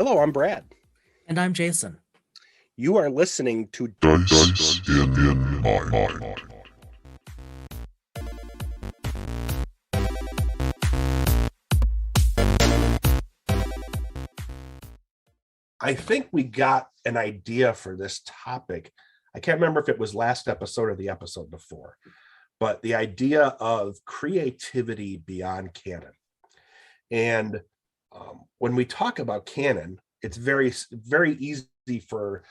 Hello, I'm Brad. And I'm Jason. You are listening to Dice in Mind. I think we got an idea for this topic. I can't remember if it was last episode or the episode before, but the idea of creativity beyond canon. And when we talk about canon, it's very, very easy for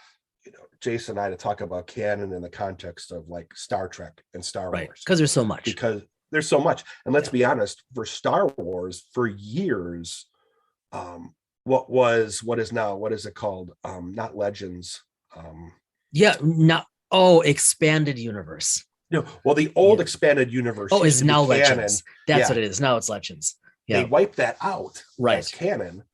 Jason and I to talk about canon in the context of like Star Trek and Star Wars. Because there's so much. Because there's so much. And let's be honest, for Star Wars, for years, what is it called? Not Legends. Expanded universe. No, well, the old expanded universe is now canon. Legends. That's what it is. Now it's Legends. They wiped that out as Right. canon.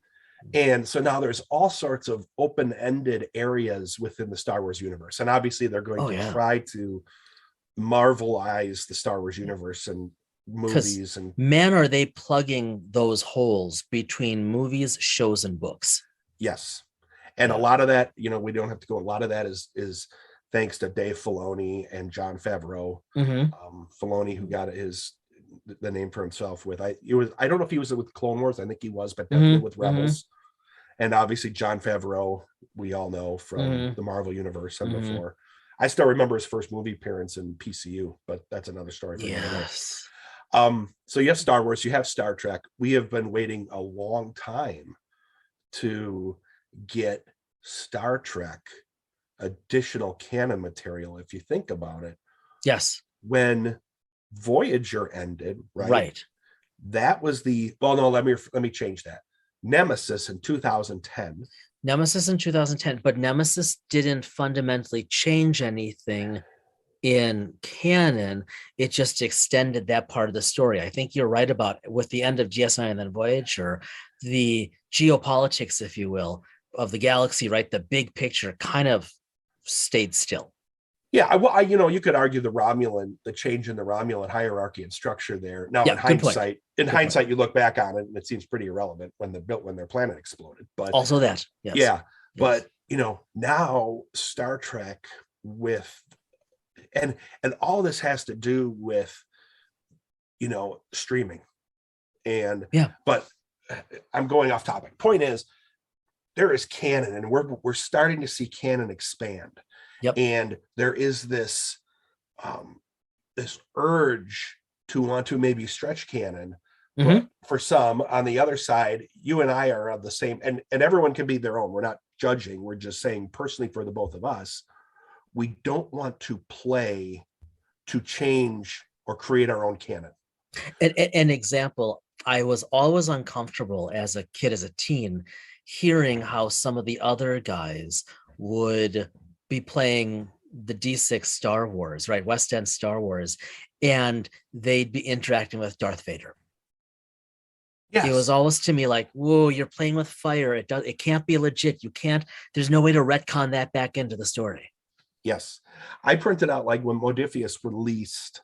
And so now there's all sorts of open-ended areas within the Star Wars universe. And obviously they're going to try to Marvelize the Star Wars universe and movies. And man, are they plugging those holes between movies, shows, and books? Yes. And a lot of that, we don't have to go. A lot of that is thanks to Dave Filoni and Jon Favreau. Filoni, who got the name for himself with, I don't know if he was with Clone Wars. I think he was, but definitely with Rebels. And obviously Jon Favreau, we all know from the Marvel universe and before. I still remember his first movie appearance in PCU, but that's another story. Yes. So you have Star Wars, you have Star Trek. We have been waiting a long time to get Star Trek additional canon material, if you think about it. Yes. When Voyager ended, right? That was let me change that. Nemesis in 2010. But Nemesis didn't fundamentally change anything in canon. It just extended that part of the story. I think you're right about with the end of DS9 and then Voyager, the geopolitics, if you will, of the galaxy, right? The big picture kind of stayed still. Yeah, you could argue the change in the Romulan hierarchy and structure there. Now, in hindsight, you look back on it and it seems pretty irrelevant when their planet exploded. But also that, yes. Yeah, yes. But now Star Trek and all this has to do with streaming. And but I'm going off topic. Point is, there is canon, and we're starting to see canon expand. Yep. And there is this urge to want to maybe stretch canon. But for some, on the other side, you and I are of the same, and everyone can be their own. We're not judging. We're just saying personally for the both of us, we don't want to play to change or create our own canon. An example, I was always uncomfortable as a kid, as a teen, hearing how some of the other guys would be playing the D6 Star Wars, right? West End Star Wars, and they'd be interacting with Darth Vader. Yes. It was always to me like, whoa, you're playing with fire. It can't be legit. There's no way to retcon that back into the story. Yes. I printed out, like, when Modifius released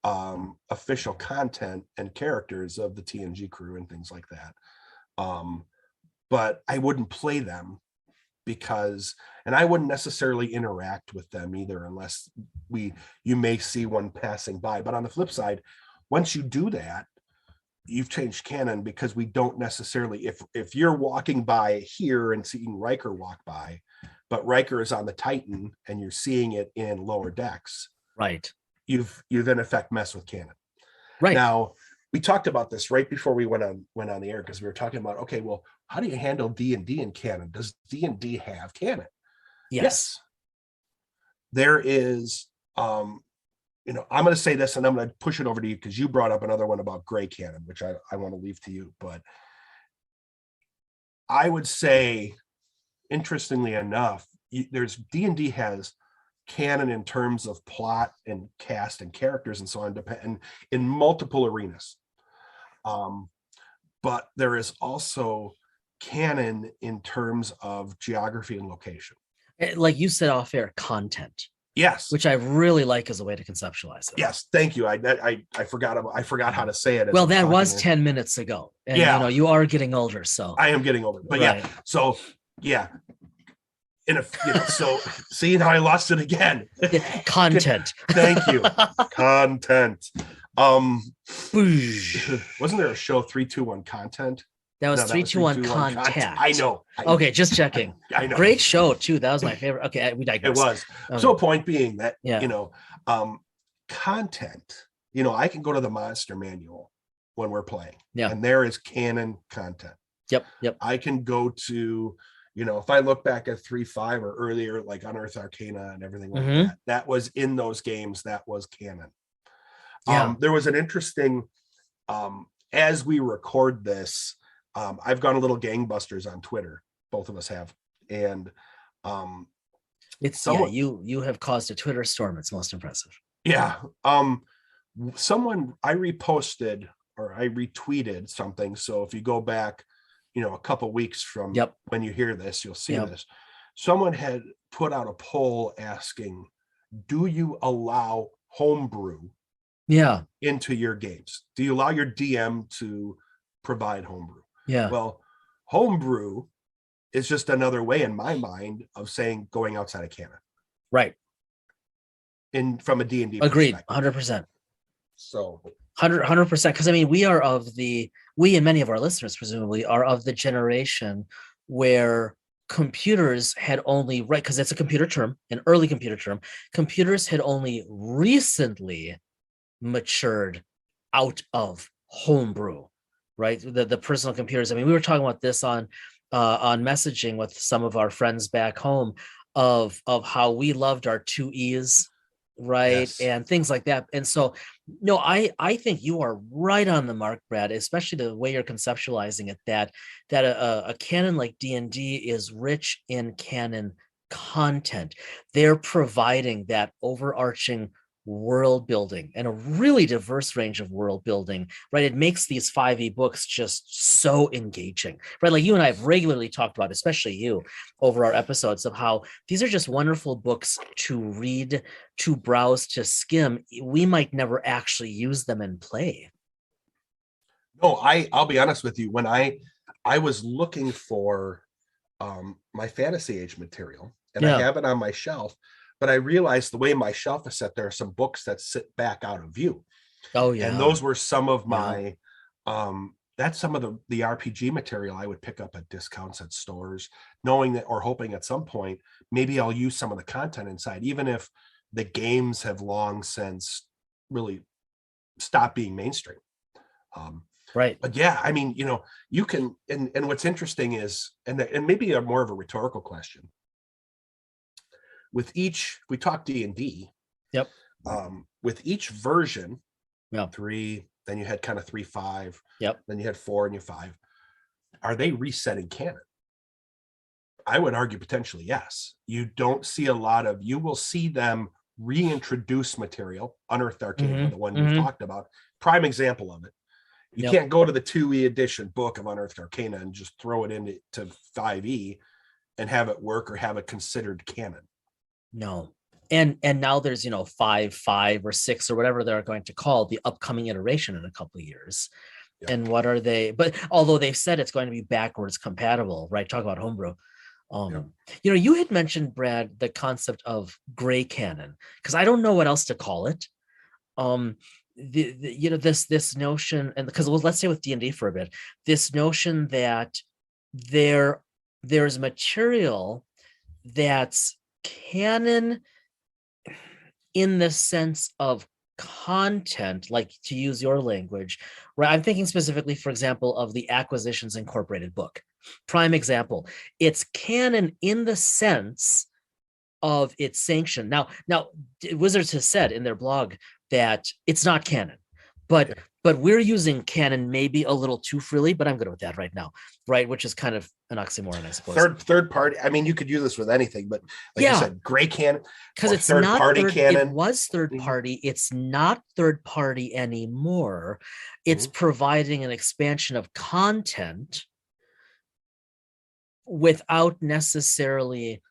official content and characters of the TNG crew and things like that. But I wouldn't play them and I wouldn't necessarily interact with them either, unless you may see one passing by. But on the flip side, once you do that, you've changed canon, because we don't necessarily, if you're walking by here and seeing Riker walk by, but Riker is on the Titan and you're seeing it in lower decks, right? You've in effect messed with canon. Right. Now, we talked about this right before we went on the air, because we were talking about, okay, well, how do you handle D&D in canon? Does D&D have canon? Yes. There is, I'm going to say this and I'm going to push it over to you, because you brought up another one about gray canon, which I want to leave to you. But I would say, interestingly enough, D&D has canon in terms of plot and cast and characters and so on, and in multiple arenas. But there is also canon in terms of geography and location. Like you said off air, content. Yes. which I really like as a way to conceptualize it. Yes. Thank you. I forgot how to say it. Well, that was 10 minutes ago. And you are getting older. So I am getting older. But right. So so see, now I lost it again. Content. Thank you. Content. Boosh. Wasn't there a show 3-2-1 content? That was 3-2-1 contact. I know. Okay, just checking. I know. Great show too. That was my favorite. Okay, we digress. It was. Okay. So point being that content, I can go to the monster manual when we're playing. Yeah. And there is canon content. Yep. I can go to, if I look back at 3.5 or earlier, like Unearthed Arcana and everything like that, that was in those games, that was canon. Yeah. There was an interesting, as we record this, I've gone a little gangbusters on Twitter. Both of us have. And you have caused a Twitter storm. It's most impressive. Yeah. I reposted or I retweeted something. So if you go back, a couple weeks from when you hear this, you'll see this. Someone had put out a poll asking, do you allow homebrew into your games? Do you allow your DM to provide homebrew? Yeah. Well, homebrew is just another way in my mind of saying going outside of canon. Right. From a D&D agreed, 100%. So 100%. Because I mean, we and many of our listeners presumably are of the generation where computers had only, right, because it's a computer term, an early computer term, computers had only recently matured out of homebrew, right? The personal computers. I mean, we were talking about this on messaging with some of our friends back home of how we loved our 2E's, right? Yes. And things like that. And so, no, I think you are right on the mark, Brad, especially the way you're conceptualizing it, that a canon like D&D is rich in canon content. They're providing that overarching world building and a really diverse range of world building, right? It makes these 5e books just so engaging, right? Like you and I have regularly talked about, especially you over our episodes, of how these are just wonderful books to read, to browse, to skim. We might never actually use them and play. No, I'll be honest with you. When I was looking for my fantasy age material, and I have it on my shelf, but I realized the way my shelf is set, there are some books that sit back out of view. Oh yeah. And those were some of my, that's some of the RPG material I would pick up at discounts at stores, knowing that, or hoping at some point, maybe I'll use some of the content inside, even if the games have long since really stopped being mainstream. Right. But yeah, I mean, you can, and what's interesting is, and maybe a more of a rhetorical question, with each, we talk D&D. Yep. With each version, 3, then you had kind of 3.5. Yep. Then you had 4 and you 5. Are they resetting canon? I would argue potentially yes. You don't see a lot of, you will see them reintroduce material, Unearthed Arcana, the one you talked about. Prime example of it. You can't go to the 2E edition book of Unearthed Arcana and just throw it into 5E and have it work or have it considered canon. No. And now there's 5 or 6 or whatever they're going to call the upcoming iteration in a couple of years. Yep. And what are they? But although they've said it's going to be backwards compatible, right? Talk about homebrew. You had mentioned, Brad, the concept of gray canon, because I don't know what else to call it. This notion, and because let's stay with D&D for a bit, this notion that there's material that's canon in the sense of content, like, to use your language, right? I'm thinking specifically, for example, of the Acquisitions Incorporated book. Prime example. It's canon in the sense of its sanction. Now, Wizards has said in their blog that it's not canon, but we're using canon maybe a little too freely, but I'm good with that right now, right? Which is kind of an oxymoron, I suppose. Third party. I mean, you could use this with anything, but like you said, gray canon, because it's third not party canon. It was third party. It's not third party anymore. It's providing an expansion of content without necessarily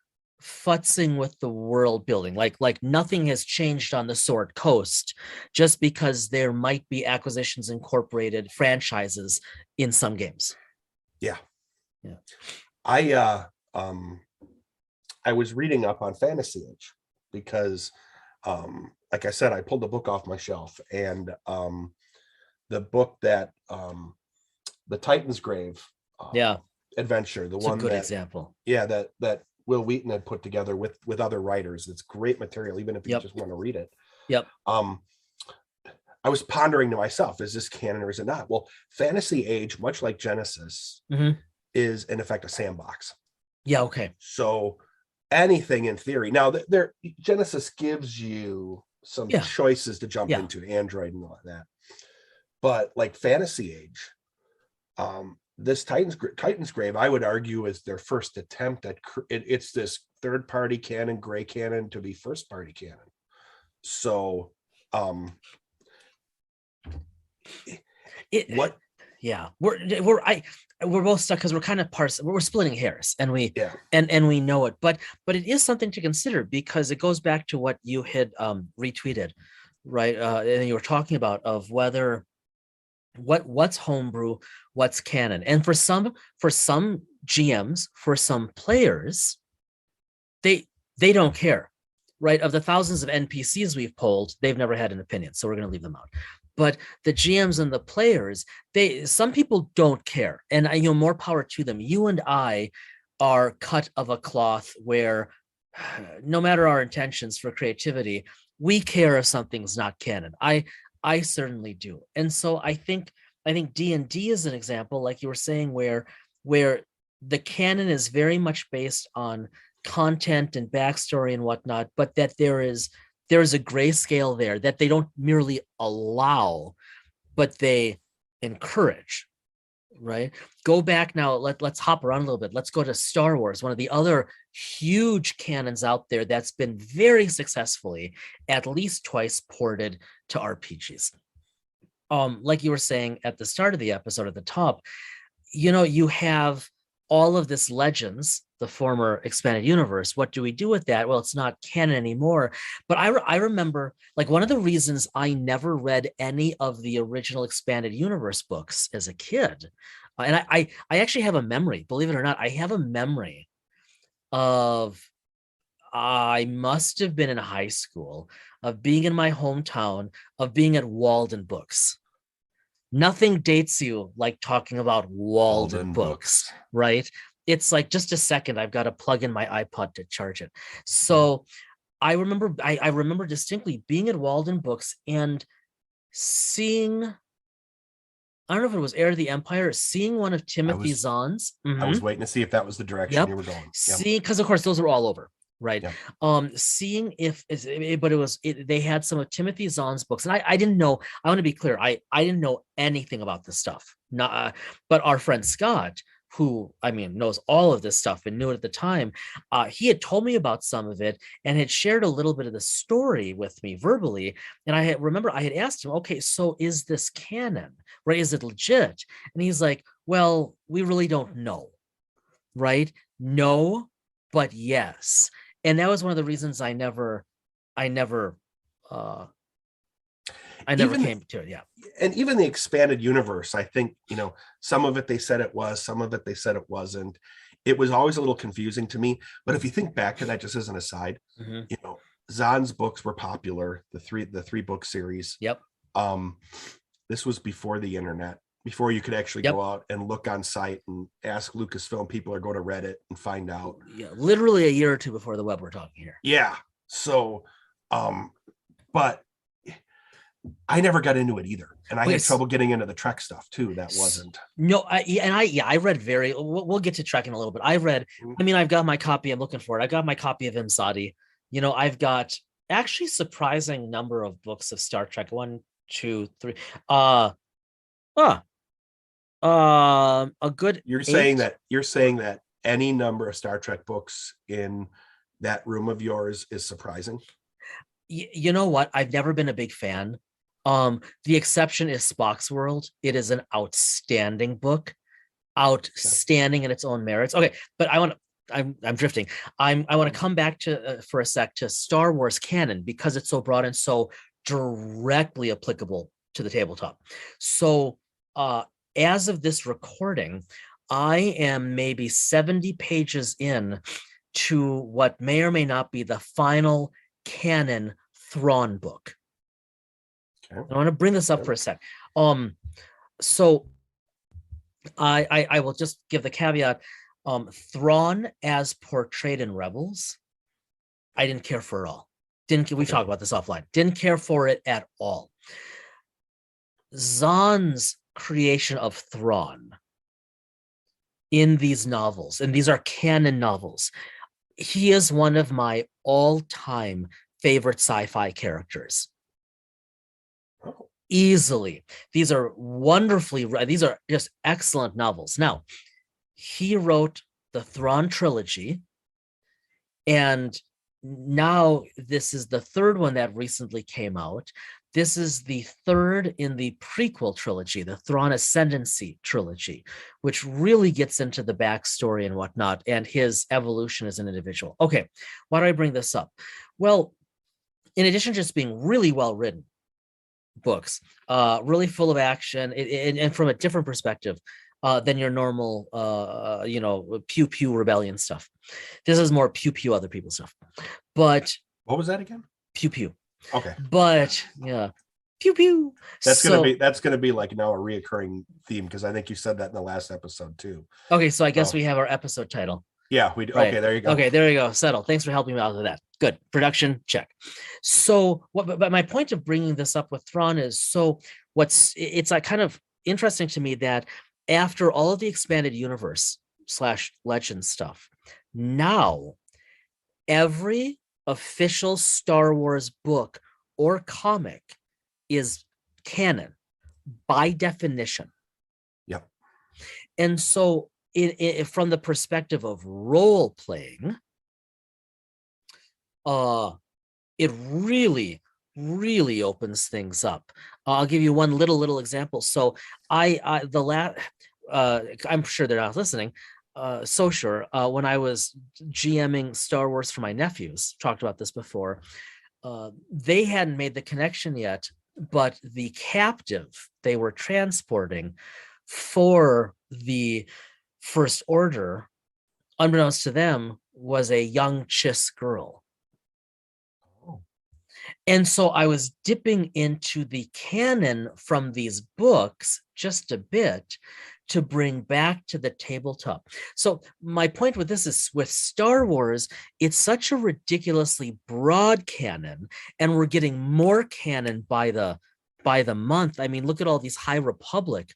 futzing with the world building, like nothing has changed on the Sword Coast, just because there might be Acquisitions Incorporated franchises in some games. Yeah. Yeah. I was reading up on Fantasy Age because, like I said, I pulled the book off my shelf, and the book that the Titan's Grave adventure, the it's one a good that example. Yeah, that Will Wheaton had put together with other writers. It's great material, even if you just want to read it. Yep. I was pondering to myself, is this canon or is it not? Well, Fantasy Age, much like Genesis, is in effect a sandbox. Yeah, okay. So anything in theory. Now, Genesis gives you some choices to jump into, Android and all that. But like Fantasy Age, this Titan's Grave, I would argue, is their first attempt at it's this third-party canon, gray canon, to be first-party canon. So, we're both stuck because we're kind of we're splitting hairs, and we know it, but it is something to consider, because it goes back to what you had retweeted, right? And you were talking about of whether what's homebrew, what's canon. And for some GMs, for some players, they don't care, right? Of the thousands of NPCs we've polled, they've never had an opinion, so we're going to leave them out. But the GMs and the players, some people don't care, and more power to them. You and I are cut of a cloth where, no matter our intentions for creativity, we care if something's not canon. I certainly do. And so I think D&D is an example, like you were saying, where the canon is very much based on content and backstory and whatnot, but that there is a gray scale there that they don't merely allow, but they encourage, right? Go back now, let's hop around a little bit. Let's go to Star Wars, one of the other huge canons out there that's been very successfully at least twice ported to RPGs. Like you were saying at the start of the episode at the top, you have all of this Legends, the former expanded universe. What do we do with that? Well, it's not canon anymore. But I remember, like, one of the reasons I never read any of the original expanded universe books as a kid, and I actually have a memory, believe it or not, I have a memory of, I must have been in high school, of being in my hometown, of being at Walden Books. Nothing dates you like talking about Walden Books, right? It's like, just a second, I've got to plug in my iPod to charge it. So I remember distinctly being at Walden Books and seeing, I don't know if it was Heir of the Empire, seeing one of Timothy Zahn's. I was waiting to see if that was the direction you were going. See, because of course those are all over, right? Seeing if, but they had some of Timothy Zahn's books, and I didn't know. I want to be clear, I didn't know anything about this stuff. But our friend Scott, who knows all of this stuff and knew it at the time, he had told me about some of it and had shared a little bit of the story with me verbally. And I remember I had asked him, okay, so is this canon, right? Is it legit? And he's like, well, we really don't know, right? No, but yes. And that was one of the reasons I never came to it. Yeah. And even the expanded universe, I think, some of it they said it was, some of it they said it wasn't. It was always a little confusing to me. But if you think back to that, just as an aside, Zahn's books were popular, the three book series. Yep. This was before the internet, before you could actually go out and look on site and ask Lucasfilm people, or go to Reddit and find out. Yeah, literally a year or two before the web we're talking here. Yeah. So, but I never got into it either, and I had trouble getting into the Trek stuff too. That wasn't. No, I read we'll get to Trek in a little bit. I read. I've got my copy. I'm looking for it. I got my copy of Imsadi. I've got actually surprising number of books of Star Trek. 1, 2, 3. A good. You're 8. saying that any number of Star Trek books in that room of yours is surprising. You know what? I've never been a big fan. The exception is Spock's World. It is an outstanding book, outstanding in its own merits. Okay, but I want to I'm drifting. I want to come back to for a sec to Star Wars canon because it's so broad and so directly applicable to the tabletop. So as of this recording, I am maybe 70 pages in to what may or may not be the final canon Thrawn book. Okay. I want to bring this up for a sec. So I will just give the caveat. Thrawn as portrayed in Rebels, I didn't care for at all. We've talked about this offline. Didn't care for it at all. Zahn's creation of Thrawn in these novels, and these are canon novels, he is one of my all-time favorite sci-fi characters. Easily. These are these are just excellent novels. Now, he wrote the Thrawn trilogy, and now this is the third one that recently came out. This is the third in the prequel trilogy, the Thrawn Ascendancy trilogy, which really gets into the backstory and whatnot and his evolution as an individual. Okay, why do I bring this up? Well, in addition to just being really well written books, really full of action and from a different perspective than your normal, pew pew rebellion stuff. This is more pew pew other people's stuff. But what was that again? Pew pew. Okay. But yeah, pew pew. That's gonna be like now a reoccurring theme because I think you said that in the last episode too. Okay, so I guess we have our episode title. Yeah, we do. Right. Okay, there you go. Okay, there you go. Settle. Thanks for helping me out with that. Good. Production check. So but my point of bringing this up with Thrawn is it's like kind of interesting to me that after all of the expanded universe / legend stuff, now every official Star Wars book or comic is canon by definition. Yep. And so from the perspective of role playing, it really, really opens things up. I'll give you one little example. So I'm sure they're not listening. So sure. When I was GMing Star Wars for my nephews, talked about this before, they hadn't made the connection yet, but the captive they were transporting for the First Order, unbeknownst to them, was a young Chiss girl. And so I was dipping into the canon from these books just a bit to bring back to the tabletop. So my point with this is with Star Wars, it's such a ridiculously broad canon, and we're getting more canon by the month. I mean, look at all these High Republic,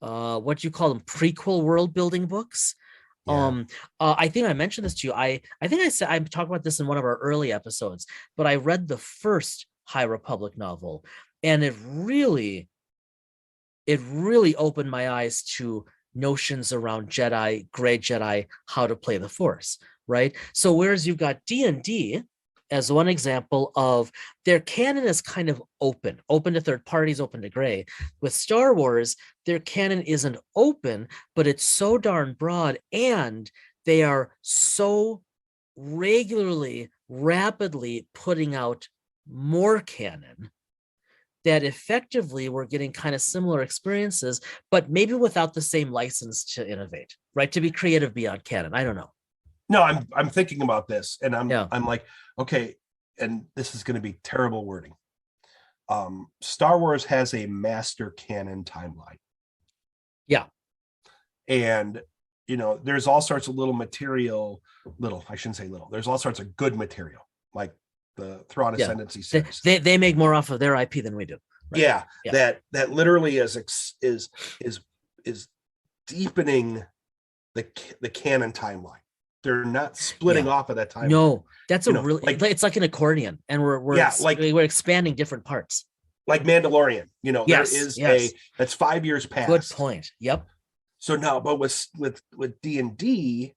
what do you call them, prequel world building books. Yeah. I think I mentioned this to you. I think I talked about this in one of our early episodes, but I read the first High Republic novel, and it really opened my eyes to notions around Jedi, gray Jedi, how to play the Force, right? So whereas you've got D&D as one example of their canon is kind of open to third parties, open to gray. With Star Wars, their canon isn't open, but it's so darn broad, and they are so regularly, rapidly putting out more canon that effectively we're getting kind of similar experiences, but maybe without the same license to innovate, right? To be creative beyond canon. I don't know. No, I'm thinking about this, and I'm like, okay, and this is going to be terrible wording. Star Wars has a master canon timeline. Yeah. And there's all sorts of there's all sorts of good material, like the Thrawn Ascendancy series. They make more off of their IP than we do. Right? Yeah. That literally is deepening the canon timeline. They're not splitting off of that timeline. No, that's it's like an accordion, and we're expanding different parts. Like Mandalorian, there is that's 5 years past. Good point. Yep. So now, but with D&D,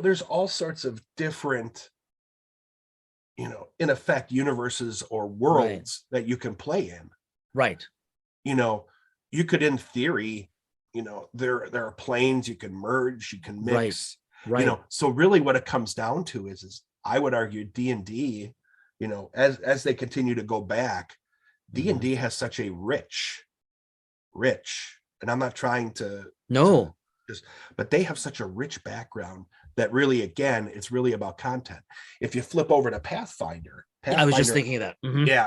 there's all sorts of different, in effect, universes or worlds that you can play in. Right. You could, in theory, there are planes you can merge, you can mix. Right. So really what it comes down to is I would argue D&D, as they continue to go back, D&D has such a rich, and I'm not trying to but they have such a rich background that really, again, it's really about content. If you flip over to Pathfinder, I was just thinking that.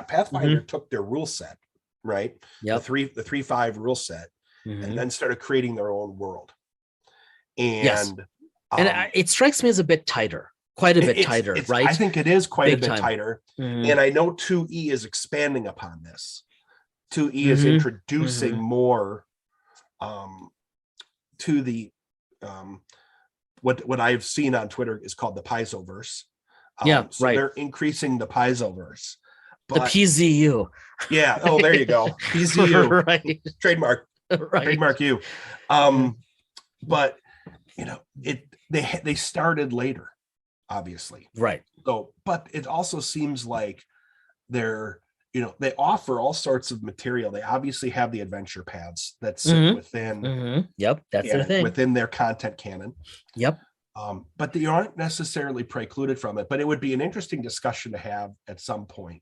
Pathfinder took their rule set, right? Yep. The 3.5 rule set, and then started creating their own world. And it strikes me as a bit tighter, quite a bit tighter, right? I think it is quite Big a bit time. tighter. And I know 2E is expanding upon this. 2E is introducing more to the what I've seen on Twitter is called the Paizoverse. So they're increasing the Paizoverse. The PZU. Yeah. Oh, there you go. PZU. Right. Trademark. Right. Trademark you. But they started later, obviously. Right. So, but it also seems like they're, they offer all sorts of material. They obviously have the adventure paths that sit within. Yep, that's their thing. Within their content canon. Yep. But they aren't necessarily precluded from it. But it would be an interesting discussion to have at some point.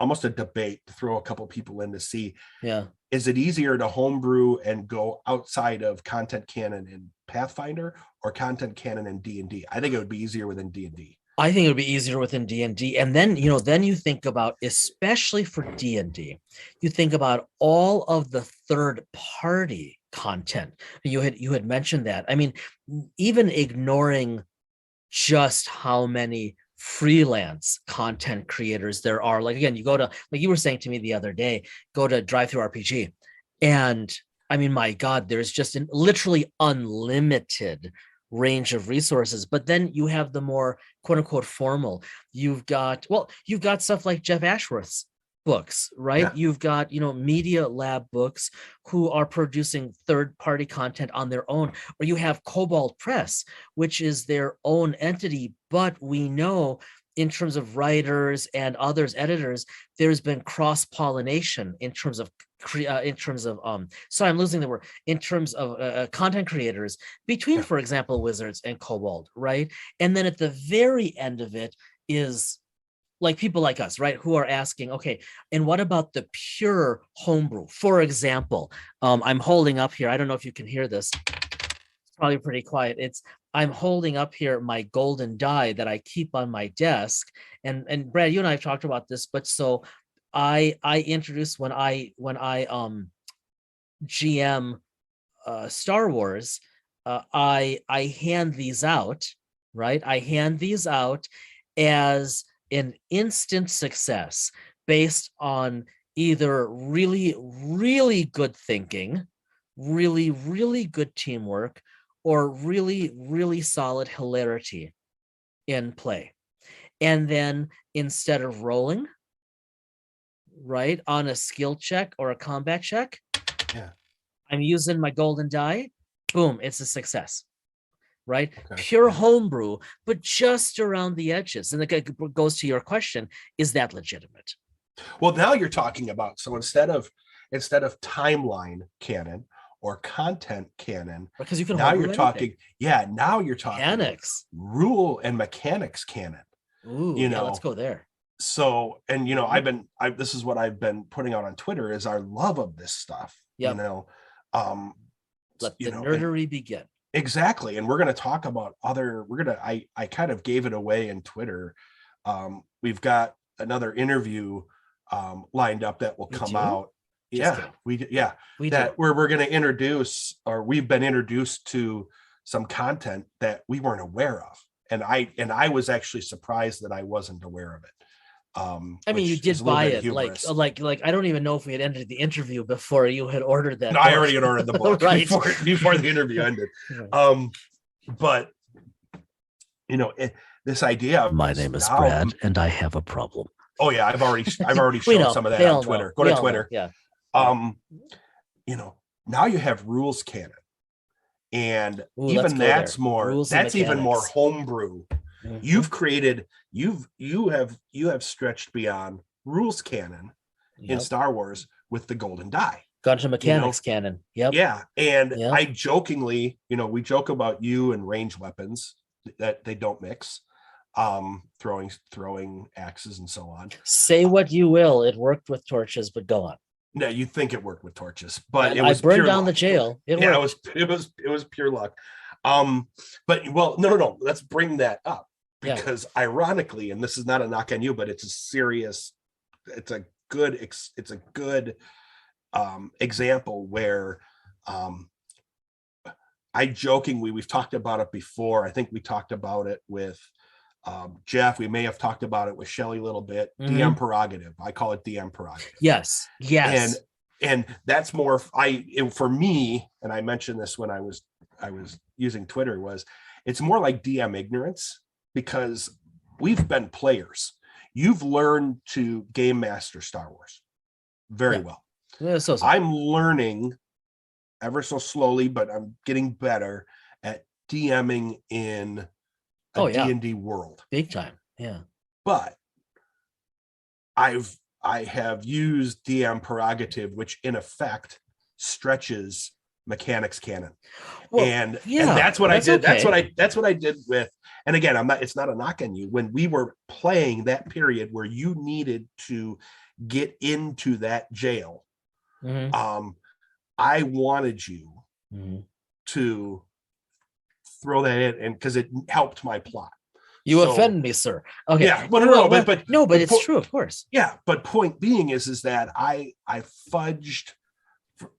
Almost a debate to throw a couple people in to see. Yeah. Is it easier to homebrew and go outside of content canon in Pathfinder or content canon in D&D? I think it would be easier within D&D. I think it would be easier within D&D. And then, then you think about, especially for D&D, you think about all of the third party content. You had mentioned that. I mean, even ignoring just how many freelance content creators there are. Like, again, you go to, like you were saying to me the other day, go to Drive-Thru-RPG. And I mean, my God, there's just an literally unlimited range of resources. But then you have the more quote unquote formal. You've got stuff like Jeff Ashworth's books, right? Yeah. You've got, Media Lab books who are producing third-party content on their own, or you have Cobalt Press, which is their own entity. But we know in terms of writers and others, editors, there's been cross-pollination in terms of sorry, I'm losing the word, in terms of content creators between, for example, Wizards and Cobalt, right? And then at the very end of it is like people like us, right, who are asking, okay, and what about the pure homebrew? For example, I'm holding up here, I don't know if you can hear this, it's probably pretty quiet. I'm holding up here my golden die that I keep on my desk. And Brad, you and I have talked about this, but so I introduced when I GM Star Wars, I hand these out, right? I hand these out as an instant success based on either really, really good thinking, really, really good teamwork, or really, really solid hilarity in play. And then instead of rolling, right, on a skill check or a combat check, I'm using my golden die, boom, it's a success. Right? Okay. Pure homebrew, but just around the edges. And it goes to your question, is that legitimate? Well, now you're talking about, so instead of timeline canon or content canon, because you can now you're talking, now you're talking mechanics, rule and mechanics canon. Ooh, let's go there. So, and this is what I've been putting out on Twitter is our love of this stuff. Let the nerdery begin. Exactly. And we're going to talk about I kind of gave it away in Twitter. We've got another interview lined up that will come out. We're going to introduce, or we've been introduced to some content that we weren't aware of. And I was actually surprised that I wasn't aware of it. I mean, you did buy it, like I don't even know if we had entered the interview before you had ordered that. No, I already had ordered the book right. before the interview ended. But this idea of my name is Brad, and I have a problem. Oh yeah, I've already shown some of that on Twitter. Go to Twitter. Yeah. Now you have rules canon, and even that's more. That's even more homebrew. Mm-hmm. You have stretched beyond rules canon in Star Wars with the golden die. Gunter Mechanics canon. Yep. Yeah. And Yep. I jokingly, we joke about you and range weapons that they don't mix, throwing axes and so on. Say what you will, it worked with torches, but go on. No, you'd think it worked with torches, but And it was I burned pure down luck. the jail. It worked. it was pure luck. But no. Let's bring that up because ironically, and this is not a knock on you, but it's a good example where we've talked about it before. I think we talked about it with Jeff. We may have talked about it with Shelly a little bit. DM prerogative. I call it DM prerogative. Yes. And that's more for me, and I mentioned this when I was using Twitter, was it's more like DM ignorance, because we've been players. You've learned to game master Star Wars very well. Yeah, so. I'm learning ever so slowly, but I'm getting better at DMing in a D&D world. Big time. Yeah. But I have used DM prerogative, which in effect stretches mechanics canon. Well, and that's what I did. Okay. That's what I did with, and again, it's not a knock on you. When we were playing that period where you needed to get into that jail, I wanted you to throw that in, and because it helped my plot. You offend me, sir. Okay. Yeah. But it's true, of course. Yeah. But point being is that I fudged,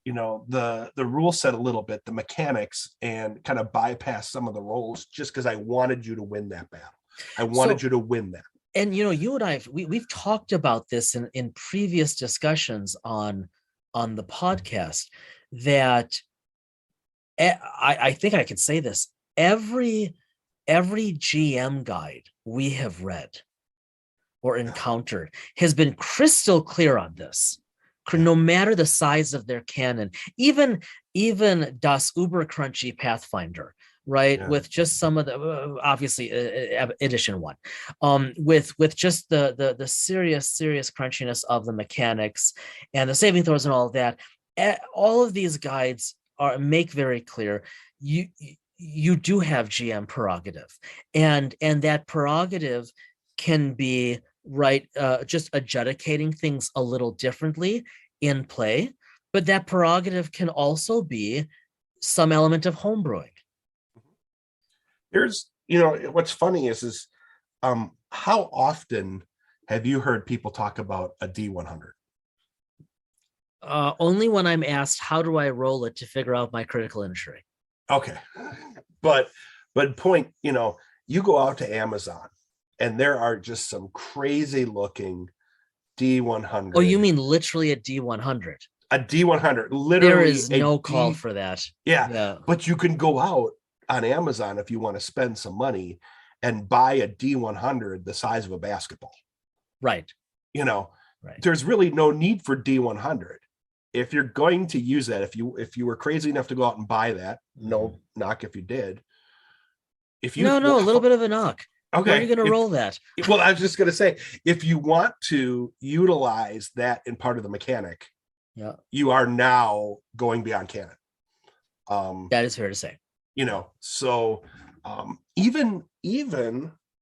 the rule set a little bit, the mechanics, and kind of bypassed some of the roles just because I wanted you to win that battle. I wanted you to win that. And you and I, we've talked about this in previous discussions on the podcast, that I think I can say this. Every GM guide we have read or encountered has been crystal clear on this. No matter the size of their canon, even Das Uber Crunchy Pathfinder, right? Yeah. With just some of the obviously edition 1, with just the serious crunchiness of the mechanics and the saving throws and all of that. All of these guides make very clear you do have GM prerogative, and that prerogative can be just adjudicating things a little differently in play, but that prerogative can also be some element of homebrewing. Here's, what's funny is how often have you heard people talk about a D100? Only when I'm asked, how do I roll it to figure out my critical injury? Okay. But point, you go out to Amazon and there are just some crazy looking D100. Oh, you mean literally a D100? A D100, literally. There is no call for that. Yeah. But you can go out on Amazon if you want to spend some money and buy a D100 the size of a basketball. Right. Right. There's really no need for D100. If you're going to use that, if you were crazy enough to go out and buy that, no knock if you did. No, a little bit of a knock. Okay. Where are you going to roll that? Well, I was just going to say, if you want to utilize that in part of the mechanic, you are now going beyond canon. That is fair to say. So even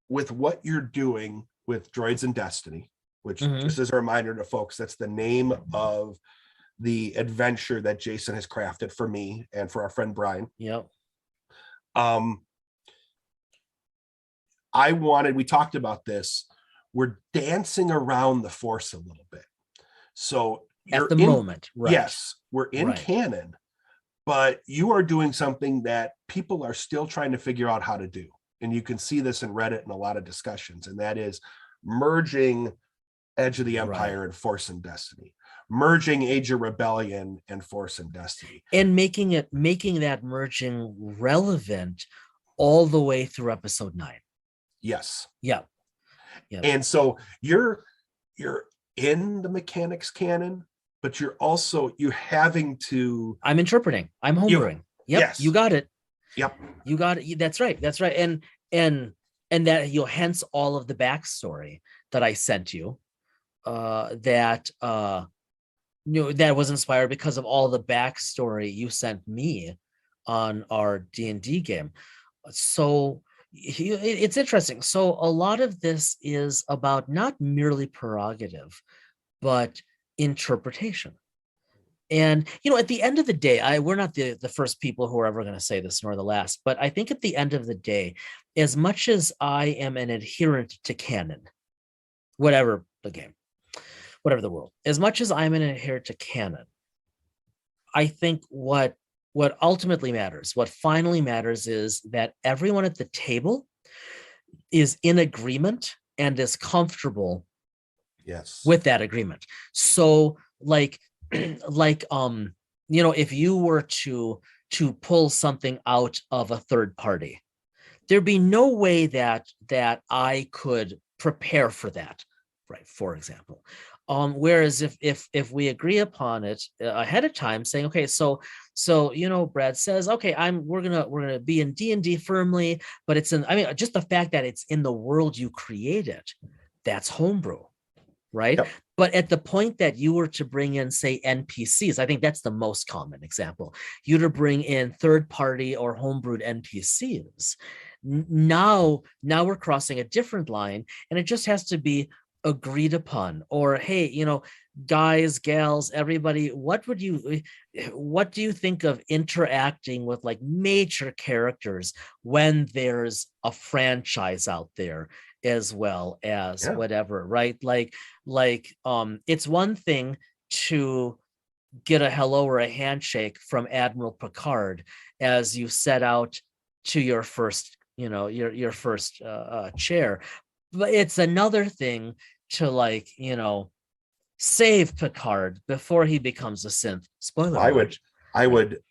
with what you're doing with Droids and Destiny, which just as a reminder to folks, that's the name of the adventure that Jason has crafted for me and for our friend Brian. Yep. We talked about this. We're dancing around the Force a little bit. So at the moment, right? Yes, we're in canon, but you are doing something that people are still trying to figure out how to do. And you can see this in Reddit and a lot of discussions, and that is merging Edge of the Empire and Force and Destiny, merging Age of Rebellion and Force and Destiny, and making that merging relevant all the way through episode 9. Yes. Yeah. And so you're in the mechanics canon, but you're having to. I'm interpreting. I'm homebrewing. Yep. Yes. You got it. Yep. You got it. That's right. And that hence all of the backstory that I sent you, that that was inspired because of all the backstory you sent me on our D&D game. So it's interesting. So a lot of this is about not merely prerogative, but interpretation. And, at the end of the day, we're not the first people who are ever going to say this, nor the last, but I think at the end of the day, as much as I am an adherent to canon, whatever the game, whatever the world, as much as I'm an adherent to canon, I think what ultimately matters, what finally matters, is that everyone at the table is in agreement and is comfortable with that agreement. So like if you were to pull something out of a third party, there'd be no way that I could prepare for that, right? For example. Whereas if we agree upon it ahead of time, saying, okay, so Brad says, okay, we're gonna be in D&D firmly, but it's just the fact that it's in the world you created, that's homebrew, right? Yep. But at the point that you were to bring in, say, NPCs, I think that's the most common example. You to bring in third party or homebrewed NPCs. Now we're crossing a different line, and it just has to be agreed upon. Or, hey, guys, gals, everybody, what do you think of interacting with like major characters when there's a franchise out there as well as whatever, right? Like it's one thing to get a hello or a handshake from Admiral Picard as you set out to your first your first chair, but it's another thing to save Picard before he becomes a synth. Spoiler alert. I would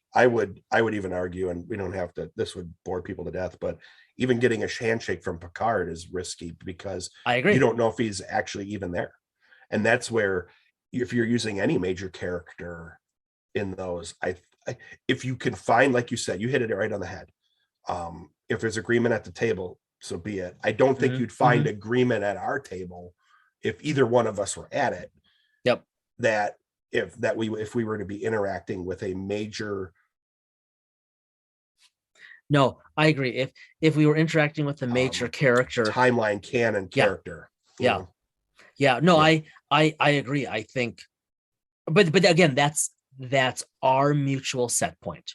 even argue, and we don't have to, this would bore people to death, but even getting a handshake from Picard is risky because I agree. You don't know if he's actually even there. And that's where, if you're using any major character in those, if you can find, like you said, you hit it right on the head. If there's agreement at the table, so be it. I don't think you'd find agreement at our table if either one of us were at it. Yep. That if we were to be interacting with a major. No, I agree. If we were interacting with a major character, timeline canon character. Yeah. I agree. I think, but again, that's our mutual set point.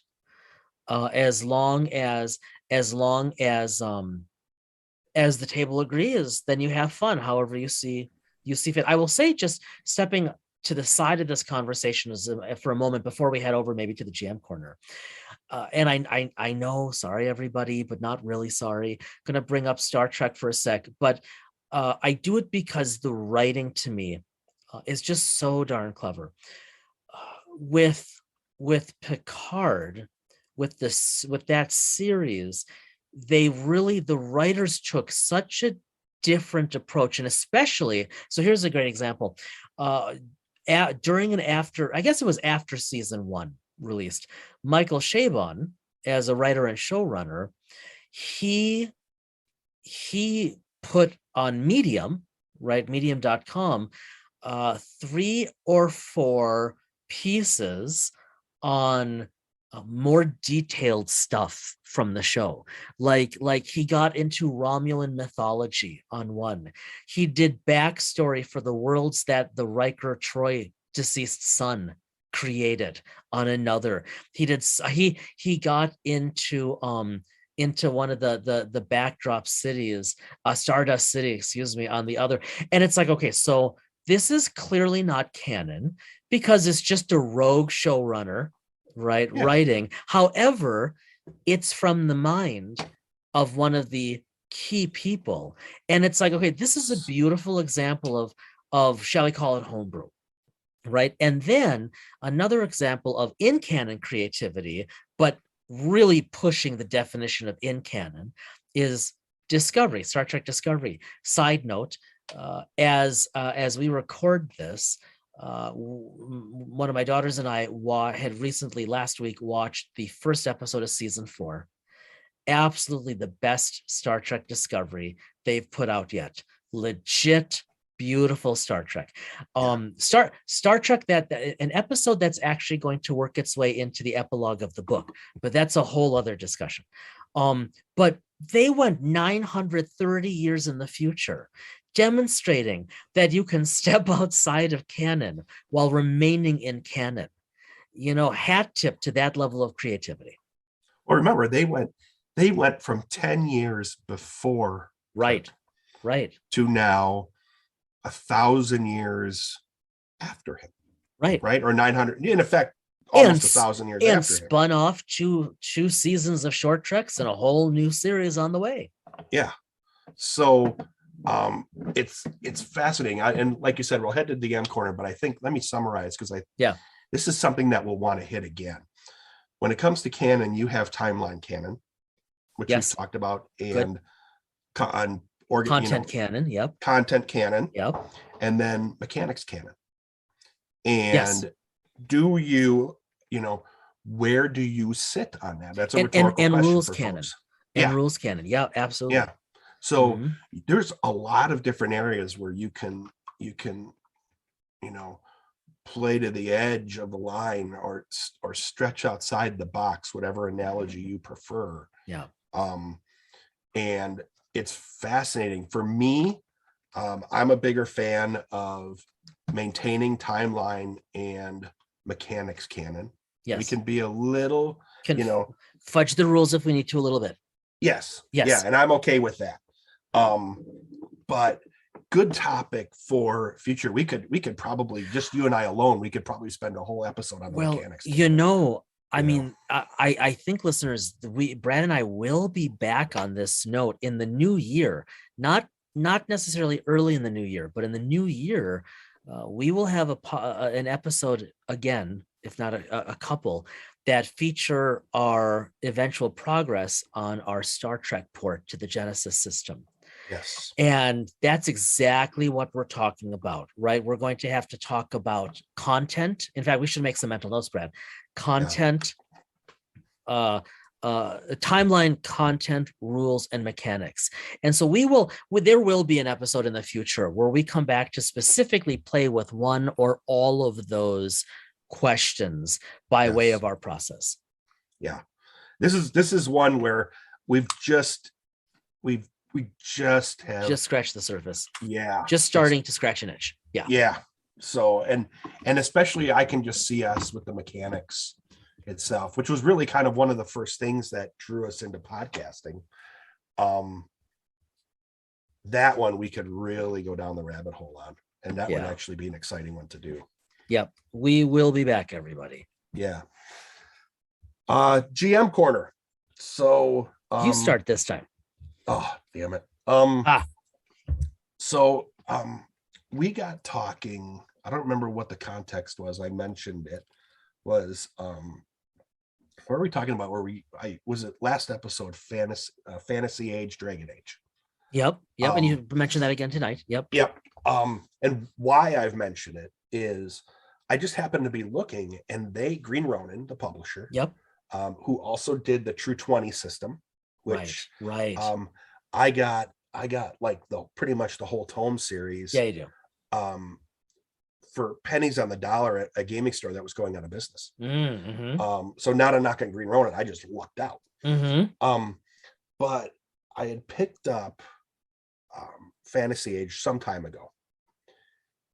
As long as the table agrees, then you have fun however you see fit. I will say, just stepping to the side of this conversation for a moment before we head over maybe to the GM corner. And I know, sorry everybody, but not really sorry. Going to bring up Star Trek for a sec, but I do it because the writing to me is just so darn clever. With Picard, with that series, the writers took such a different approach, and especially, so here's a great example. During and after, I guess it was after season 1 released, Michael Chabon, as a writer and showrunner, he put on Medium, right, medium.com, 3 or 4 pieces on more detailed stuff from the show. Like he got into Romulan mythology on one. He did backstory for the worlds that the Riker Troy deceased son created on another. He got into one of the backdrop cities, Stardust City, excuse me, on the other. And it's like, okay, so this is clearly not canon because it's just a rogue showrunner, right? Yeah. Writing. However, it's from the mind of one of the key people. And it's like, okay, this is a beautiful example of shall we call it homebrew, right? And then another example of in-canon creativity, but really pushing the definition of in-canon, is Discovery, Star Trek Discovery. Side note, as we record this, one of my daughters and I had recently last week watched the first episode of season 4. Absolutely the best Star Trek Discovery they've put out yet. Legit beautiful Star Trek. Star Trek, that an episode that's actually going to work its way into the epilogue of the book, but that's a whole other discussion. But they went 930 years in the future, demonstrating that you can step outside of canon while remaining in canon. Hat tip to that level of creativity. Well, remember, they went from 10 years before right to now 1,000 years after him, right, or 900, in effect, almost 1,000 years and after spun him. off two seasons of short treks and a whole new series on the way. Yeah, so it's fascinating. And like you said, we'll head to the DM corner, but I think, let me summarize, because this is something that we'll want to hit again. When it comes to canon, you have timeline canon, which we've talked about, and content canon. Yep. Content canon. Yep. And then mechanics canon. And do you, where do you sit on that? That's a rhetorical question. And rules for canon. folks. And rules canon. Yeah, absolutely. Yeah. So there's a lot of different areas where you can, play to the edge of the line or stretch outside the box, whatever analogy you prefer. Yeah. And it's fascinating for me. I'm a bigger fan of maintaining timeline and mechanics canon. Yes. We can be a little, fudge the rules if we need to a little bit. Yes. Yeah. And I'm okay with that. But good topic for future. We could probably, just you and I alone, we could probably spend a whole episode on the mechanics. I mean, I think listeners, Brad and I will be back on this note in the new year, not necessarily early in the new year, but in the new year, we will have an episode again, if not a couple, that feature our eventual progress on our Star Trek port to the Genesis system. Yes. And that's exactly what we're talking about, right? We're going to have to talk about content. In fact, we should make some mental notes, Brad. Content, timeline, content, rules, and mechanics. And so there will be an episode in the future where we come back to specifically play with one or all of those questions by way of our process. Yeah. This is one where we just scratched the surface. Yeah. Just starting to scratch an itch. Yeah. Yeah. So, and especially I can just see us with the mechanics itself, which was really kind of one of the first things that drew us into podcasting. That one we could really go down the rabbit hole on, and that would actually be an exciting one to do. Yep. We will be back, everybody. Yeah. GM corner. So you start this time. Oh, damn it. So we got talking. I don't remember what the context was. I mentioned it was what are we talking about? Was it last episode, fantasy age, dragon age? Yep. And you mentioned that again tonight. Yep. And why I've mentioned it is I just happened to be looking, and Green Ronin, the publisher, who also did the True 20 system, which I got like pretty much the whole tome series. Yeah, you do. For pennies on the dollar at a gaming store that was going out of business. So not a knock on Green Ronin. I just lucked out. But I had picked up Fantasy Age some time ago.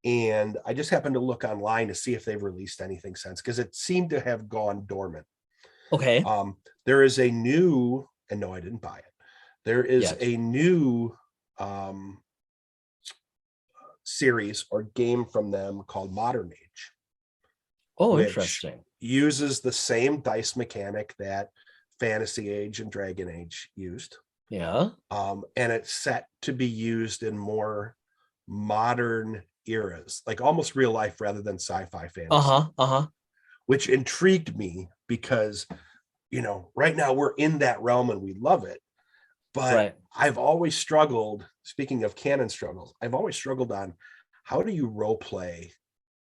And I just happened to look online to see if they've released anything since, because it seemed to have gone dormant. Okay. There is a new, and no, I didn't buy it. There is a new series or game from them called Modern Age. Oh, interesting. Uses the same dice mechanic that Fantasy Age and Dragon Age used. Yeah. And it's set to be used in more modern eras, like almost real life rather than sci-fi fantasy. Which intrigued me because, right now we're in that realm and we love it. But I've always struggled, speaking of canon struggles, I've always struggled on how do you role play?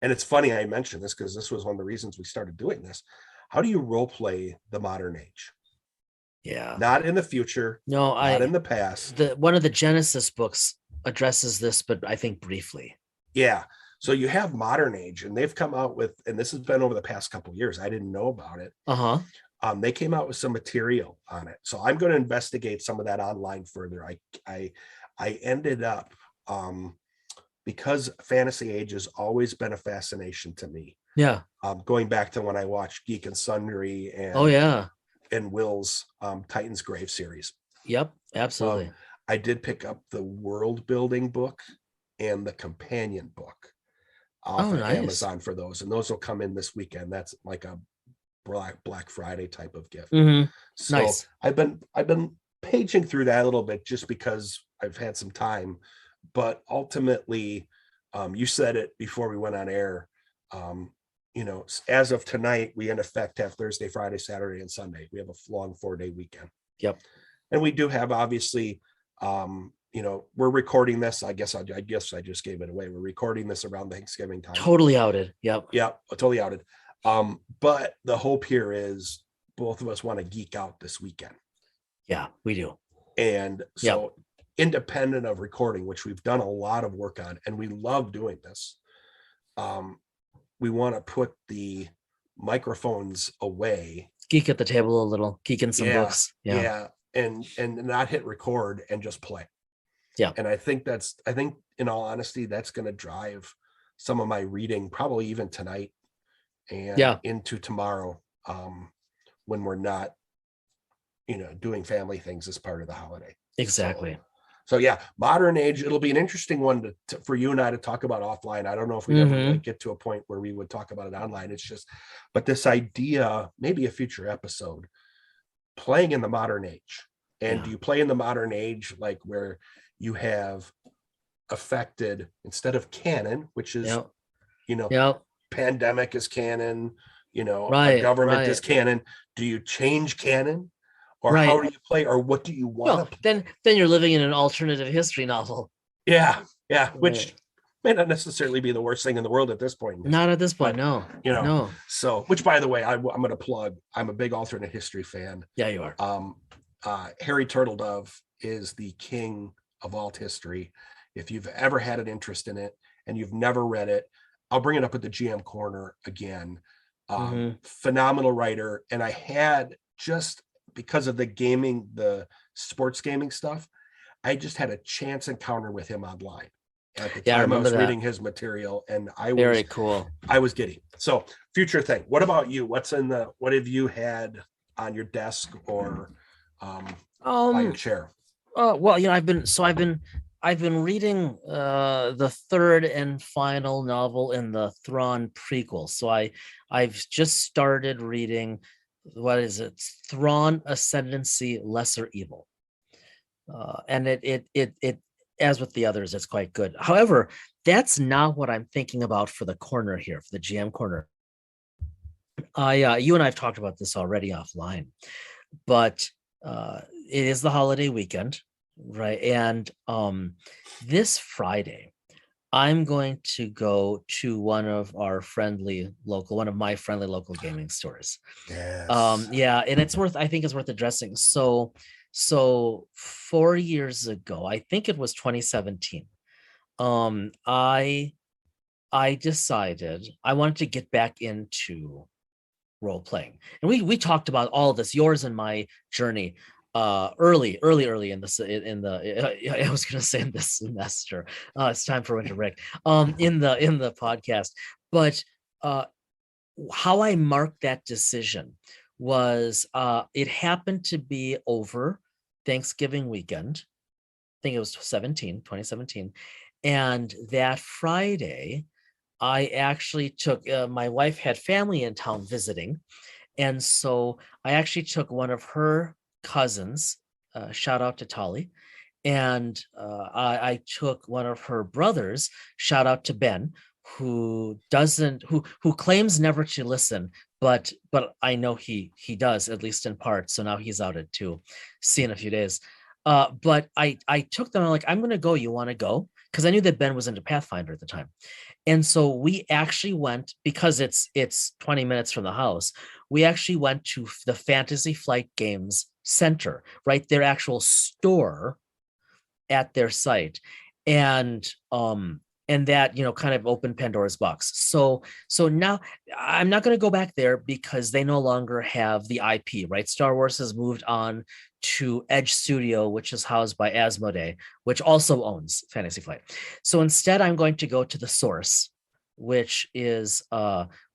And it's funny I mentioned this because this was one of the reasons we started doing this. How do you role play the modern age? Yeah. Not in the future. No, not in the past. One of the Genesis books addresses this, but I think briefly. Yeah. So you have Modern Age, and they've come out with, and this has been over the past couple of years. I didn't know about it. They came out with some material on it, so I'm going to investigate some of that online further. I ended up because Fantasy Age has always been a fascination to me. Yeah. Going back to when I watched Geek and Sundry and and Will's Titan's Grave series. Yep, absolutely. I did pick up the world building book and the companion book off of Amazon for those, and those will come in this weekend. That's like a Black Friday type of gift. So I've been paging through that a little bit just because I've had some time, but ultimately, you said it before we went on air. As of tonight, we in effect have Thursday, Friday, Saturday, and Sunday. We have a long 4-day weekend. Yep. And we do have, obviously, we're recording this. I guess I just gave it away. We're recording this around Thanksgiving time. Totally outed. Yep. Yeah, totally outed. But the hope here is both of us want to geek out this weekend. Yeah, we do. And so independent of recording, which we've done a lot of work on, and we love doing this, we want to put the microphones away. Geek at the table a little, geek in some books. Yeah. And not hit record and just play. Yeah. And I think in all honesty, that's going to drive some of my reading, probably even tonight and into tomorrow, when we're not, doing family things as part of the holiday. Exactly. So yeah, Modern Age, it'll be an interesting one for you and I to talk about offline. I don't know if we ever really get to a point where we would talk about it online. It's just, but this idea, maybe a future episode, playing in the Modern Age. And do you play in the Modern Age like where you have affected, instead of canon, which is, pandemic is canon, a government is canon. Do you change canon? Or how do you play, or what do you want to play? Then you're living in an alternative history novel. Yeah. Which may not necessarily be the worst thing in the world at this point. Not at this point, no. No. So, which, by the way, I'm going to plug. I'm a big alternate history fan. Yeah, you are. Harry Turtledove is the king of alt history. If you've ever had an interest in it and you've never read it, I'll bring it up at the GM Corner again. Phenomenal writer, and I had just, because of the sports gaming stuff, I just had a chance encounter with him online at the time I was reading his material, and I was very cool. I was giddy. So, future thing. What about you? What have you had on your desk or by your chair? Well, I've been reading the third and final novel in the Thrawn prequel. So I've just started reading, what is it? Thrawn Ascendancy Lesser Evil. And it as with the others, it's quite good. However, that's not what I'm thinking about for the corner here, for the GM Corner. You and I have talked about this already offline, but it is the holiday weekend, right? And this Friday, I'm going to go to one of my friendly local gaming stores. Yes. And I think it's worth addressing. So 4 years ago, I think it was 2017, I decided I wanted to get back into role playing, and we talked about all of this, yours and my journey, early in this, I was going to say in this semester. It's time for winter break. In the podcast, but how I marked that decision was it happened to be over Thanksgiving weekend. I think it was 2017, and that Friday I actually took my wife had family in town visiting, and so I actually took one of her cousins, shout out to Tali, and I took one of her brothers, shout out to Ben, who claims never to listen, but I know he does, at least in part. So now he's outed too. See in a few days. But I took them. I'm like, I'm gonna go. You want to go? Because I knew that Ben was into Pathfinder at the time, and so we actually went, because it's 20 minutes from the house. We actually went to the Fantasy Flight Games Center, right? Their actual store at their site. and that, kind of opened Pandora's box. So now I'm not going to go back there because they no longer have the IP, right? Star Wars has moved on to Edge Studio, which is housed by Asmodee, which also owns Fantasy Flight. So instead, I'm going to go to the Source, which is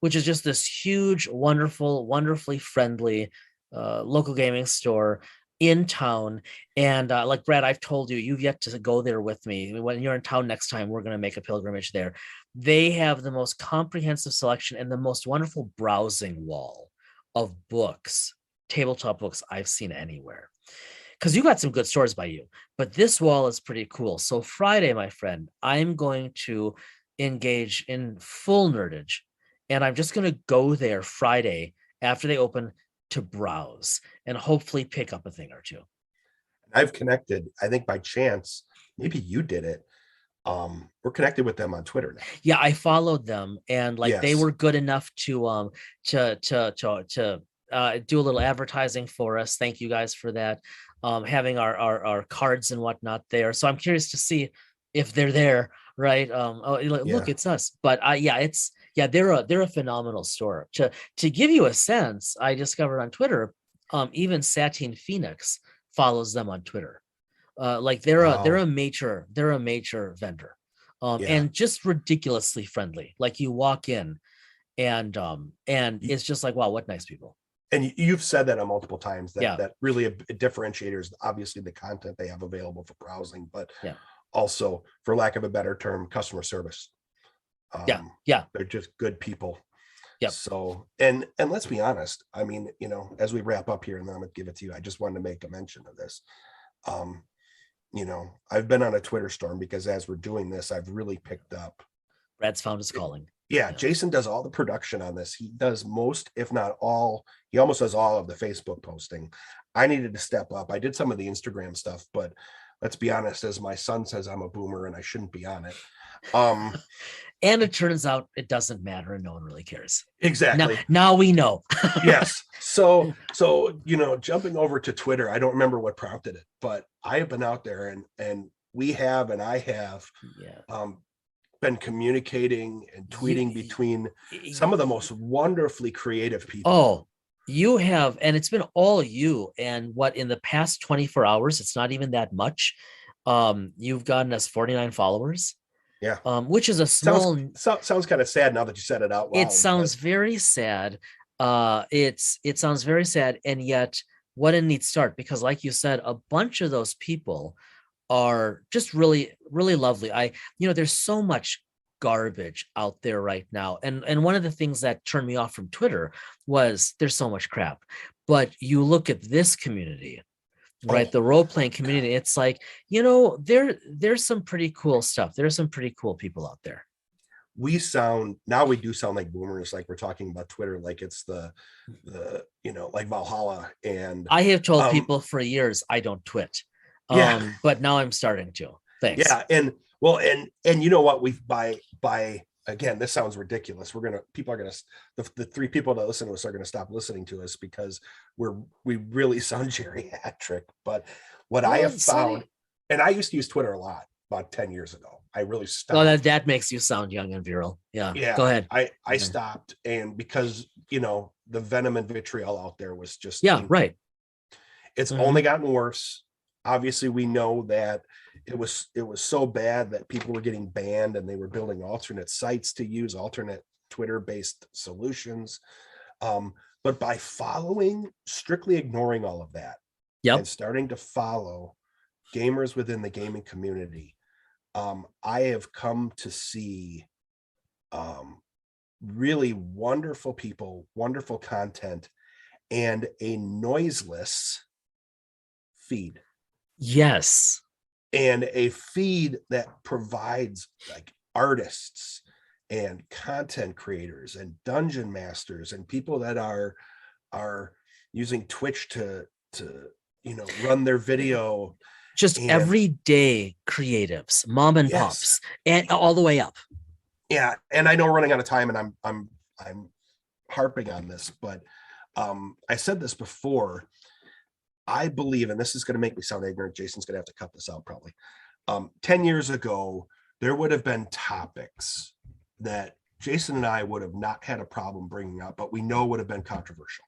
just this huge, wonderful, wonderfully friendly local gaming store in town. And like Brad, I've told you, you've yet to go there with me. When you're in town next time, we're going to make a pilgrimage there. They have the most comprehensive selection and the most wonderful browsing wall of books, tabletop books I've seen anywhere. Because you got some good stores by you, but this wall is pretty cool. So Friday, my friend, I'm going to engage in full nerdage, and I'm just going to go there Friday after they open to browse and hopefully pick up a thing or two. I've connected, I think by chance, maybe you did it. We're connected with them on Twitter now. Yeah, I followed them, and they were good enough to do a little advertising for us. Thank you guys for that. Having our cards and whatnot there. So I'm curious to see if they're there, right? Look, it's us. But they're a phenomenal store. To give you a sense, I discovered on Twitter, even Satine Phoenix follows them on Twitter. They're a major vendor, and just ridiculously friendly. Like you walk in, and it's just like, wow, what nice people. And you've said that multiple times that really a differentiator is obviously the content they have available for browsing, but also, for lack of a better term, customer service. They're just good people. Yeah. So, and let's be honest. I mean, as we wrap up here, and then I'm gonna give it to you, I just wanted to make a mention of this. I've been on a Twitter storm because as we're doing this, I've really picked up. Brad's found his calling. Yeah, Jason does all the production on this. He does most, if not all, he almost does all of the Facebook posting. I needed to step up. I did some of the Instagram stuff, but let's be honest, as my son says, I'm a boomer and I shouldn't be on it. And it turns out it doesn't matter and no one really cares. Exactly. Now we know. Yes. So, jumping over to Twitter, I don't remember what prompted it, but I have been out there and I have been communicating and tweeting between some of the most wonderfully creative people. Oh, you have, and it's been all you. And what, in the past 24 hours, it's not even that much. You've gotten us 49 followers. Yeah. Which is a small. Sounds kind of sad now that you said it out loud. It sounds very sad. It sounds very sad, and yet what a neat start, because like you said, a bunch of those people are just really, really lovely. There's so much garbage out there right now. And one of the things that turned me off from Twitter was there's so much crap. But you look at this community, right? The role-playing community, it's like, there's some pretty cool stuff. There's some pretty cool people out there. We do sound like boomers, like we're talking about Twitter like it's the like Valhalla. And I have told people for years I don't twit. But now I'm starting to. Thanks. Yeah, and you know what, by again, this sounds ridiculous. The three people that listen to us are gonna stop listening to us because we really sound geriatric. But what I have found, and I used to use Twitter a lot about 10 years ago. I really stopped. Well, that makes you sound young and virile. Yeah. Go ahead. I stopped, and because the venom and vitriol out there was just right. It's only gotten worse. Obviously, we know that it was so bad that people were getting banned, and they were building alternate sites to use alternate Twitter-based solutions. But by strictly ignoring all of that, and starting to follow gamers within the gaming community, I have come to see really wonderful people, wonderful content, and a noiseless feed. Yes. And a feed that provides like artists and content creators and dungeon masters and people that are using Twitch to run their video. Just everyday creatives, mom and pops, and all the way up. Yeah, and I know we're running out of time, and I'm harping on this, but I said this before. I believe, and this is going to make me sound ignorant, Jason's going to have to cut this out probably. 10 years ago, there would have been topics that Jason and I would have not had a problem bringing up, but we know would have been controversial.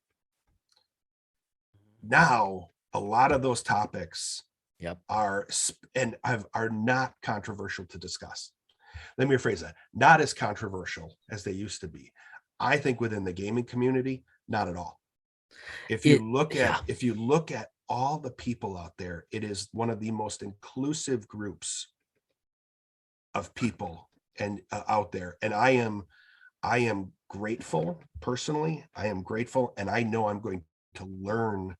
Now, a lot of those topics are not controversial to discuss. Let me rephrase that. Not as controversial as they used to be. I think within the gaming community, not at all. If you look at all the people out there, it is one of the most inclusive groups of people and out there. And I am grateful personally. I am grateful, and I know I'm going to learn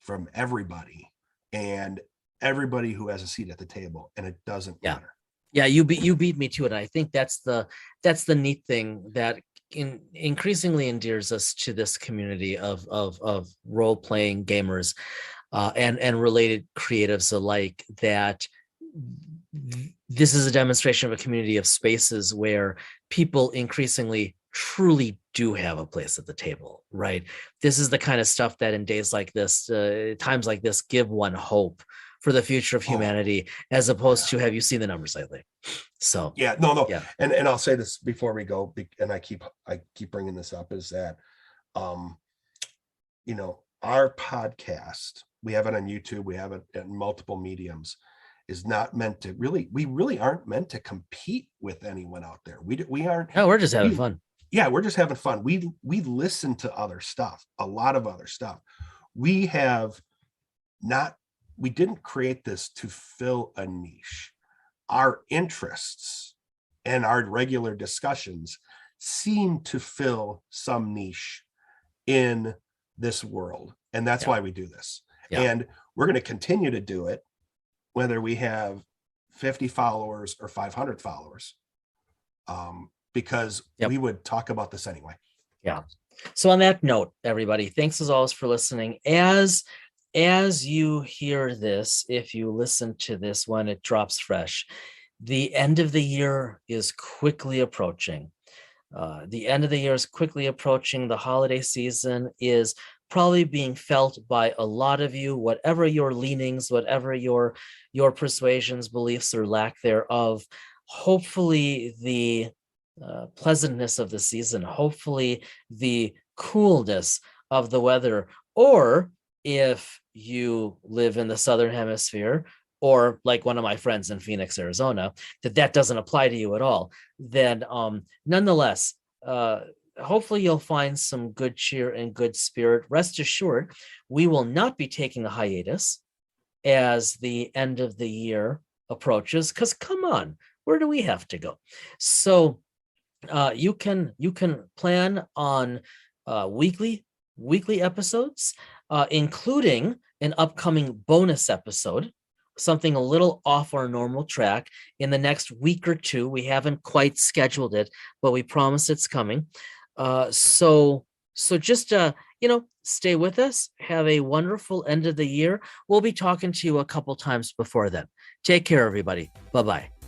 from everybody and everybody who has a seat at the table, and it doesn't matter. Yeah, you beat me to it. I think that's the neat thing that increasingly endears us to this community of role-playing gamers and related creatives alike, that this is a demonstration of a community of spaces where people increasingly truly do have a place at the table, right? This is the kind of stuff that in days like this, times like this, give one hope for the future of humanity, as opposed to, have you seen the numbers lately? So no. And I'll say this before we go, and I keep bringing this up, is that, our podcast, we have it on YouTube, we have it in multiple mediums, is not meant to we really aren't meant to compete with anyone out there. We aren't. No, we're just having fun. Yeah, we're just having fun. We listen to other stuff, a lot of other stuff. We didn't create this to fill a niche. Our interests and our regular discussions seem to fill some niche in this world. And that's why we do this. Yeah. And we're going to continue to do it, whether we have 50 followers or 500 followers, because we would talk about this anyway. Yeah. So on that note, everybody, thanks as always for listening. As you hear this, if you listen to this when it drops fresh, the end of the year is quickly approaching. The end of the year is quickly approaching. The holiday season is probably being felt by a lot of you, whatever your leanings, whatever your persuasions, beliefs, or lack thereof. Hopefully the pleasantness of the season, hopefully the coolness of the weather, or if you live in the Southern Hemisphere, or like one of my friends in Phoenix, Arizona, that doesn't apply to you at all, then nonetheless, hopefully you'll find some good cheer and good spirit. Rest assured, we will not be taking a hiatus as the end of the year approaches, because come on, where do we have to go? So you can plan on weekly episodes, including an upcoming bonus episode, something a little off our normal track in the next week or two. We haven't quite scheduled it, but we promise it's coming. So just stay with us. Have a wonderful end of the year. We'll be talking to you a couple times before then. Take care, everybody. Bye-bye.